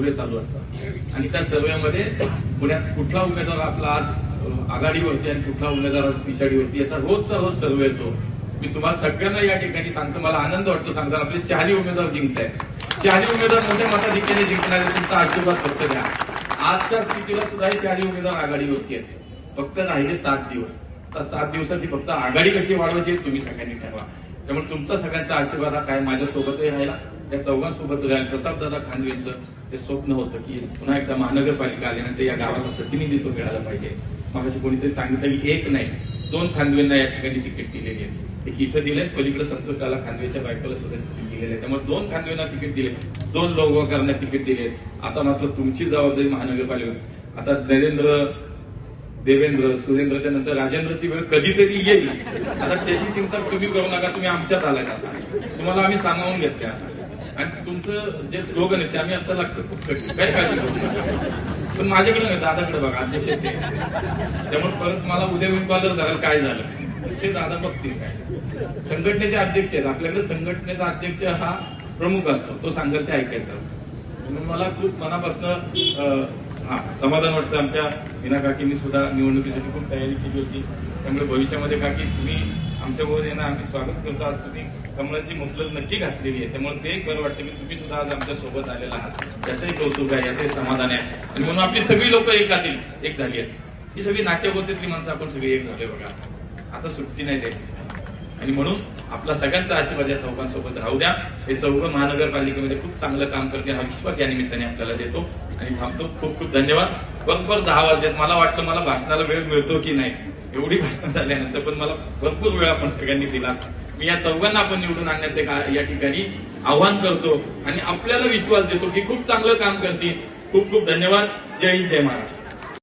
सर्वे चालू असतात आणि त्या सर्वेमध्ये पुण्यात कुठला उमेदवार आपला आज आघाडीवरती आणि कुठला उमेदवार आज पिछाडीवरती याचा रोज सर्वे येतो. मी तुम्हाला सगळ्यांना या ठिकाणी सांगतो, मला आनंद वाटतो सांगताना आपले 4 उमेदवार जिंकत आहेत. 4 उमेदवार मोठ्या मताधिक्याने जिंकणारे, तुमचा आशीर्वाद फक्त द्या. आजच्या स्थितीला सुद्धा हे 4 उमेदवार आघाडीवरती आहेत. फक्त राहिले 7 दिवस. तर 7 दिवसाची फक्त आघाडी कशी वाढवायची तुम्ही सगळ्यांनी ठरवा. त्यामुळे तुमचा सगळ्यांचा आशीर्वाद हा काय माझ्यासोबतही राहिला, त्या चौघांसोबत राहील. प्रतापदादा खानवेंचं हे स्वप्न होतं की पुन्हा एकदा महानगरपालिका आल्यानंतर या गावाला प्रतिनिधित्व मिळालं पाहिजे. मगाशी कोणीतरी सांगितलं की 1 नाही 2 खानवेंना या ठिकाणी तिकीट दिलेली आहे. एक हिचं दिलंय, पलीकडे संतोषला खानवेच्या बायकोला सुद्धा तिकीट दिलेलं आहे. त्यामुळे 2 खानवेंना तिकीट दिले, 2 लोकवाकांना तिकीट दिले. आता मात्र तुमची जबाबदारी महानगरपालिका. आता देवेंद्र सुरेंद्रच्या नंतर राजेंद्रची वेळ कधीतरी येईल. आता त्याची चिंता तुम्ही करू नका, तुम्ही आमच्यात आलाय. आता तुम्हाला आम्ही सामावून घेतले आणि तुमचं जे स्लोगन आहे ते आम्ही आता लक्षात खूप कठीण, काय काळजी करू नका. पण माझ्याकडे नाही, दादाकडे बघा, अध्यक्ष ते. त्यामुळे परत मला उद्या विंपालर झालं काय झालं ते दादा बघतील. काय संघटनेचे अध्यक्ष आहेत आपल्याकडे, संघटनेचा अध्यक्ष हा प्रमुख असतो, तो सांगेल ते ऐकायचं असतं. म्हणून मला खूप मनापासून समाधान वाटतं. आमच्या मीना काकींनी सुद्धा निवडणुकीसाठी खूप तयारी केली होती. त्यामुळे भविष्यामध्ये काकी तुम्ही आमच्याबरोबर येणं आम्ही स्वागत करतो. आज तुम्ही कमळाची मुद्दल नक्की घातलेली आहे, त्यामुळे ते एक बरं वाटतं की तुम्ही सुद्धा आज आमच्या सोबत आलेला आहात. त्याचंही कौतुक आहे, याचंही समाधान आहे. आणि म्हणून आपली सगळी लोक एक झाली आहेत. ही सगळी नाट्यगोतीतली माणसं आपण सगळी एक झालोय बघा. आता सुट्टी नाही द्यायची आणि म्हणून आपला सगळ्यांचा आशीर्वाद या चौघांसोबत राहू द्या. हे चौघं महानगरपालिकेमध्ये खूप चांगलं काम करतील हा विश्वास या निमित्ताने आपल्याला देतो आणि थांबतो. खूप खूप धन्यवाद. बरोबर 10 वाजलेत. मला वाटलं मला भाषणाला वेळ मिळतो की नाही, एवढी भाषण झाल्यानंतर, पण मला भरपूर वेळ आपण सगळ्यांनी दिला. मी या चौघांना आपण निवडून आणण्याचे या ठिकाणी आव्हान करतो आणि आपल्याला विश्वास देतो की खूप चांगलं काम करतील. खूप खूप धन्यवाद. जय हिंद, जय महाराष्ट्र.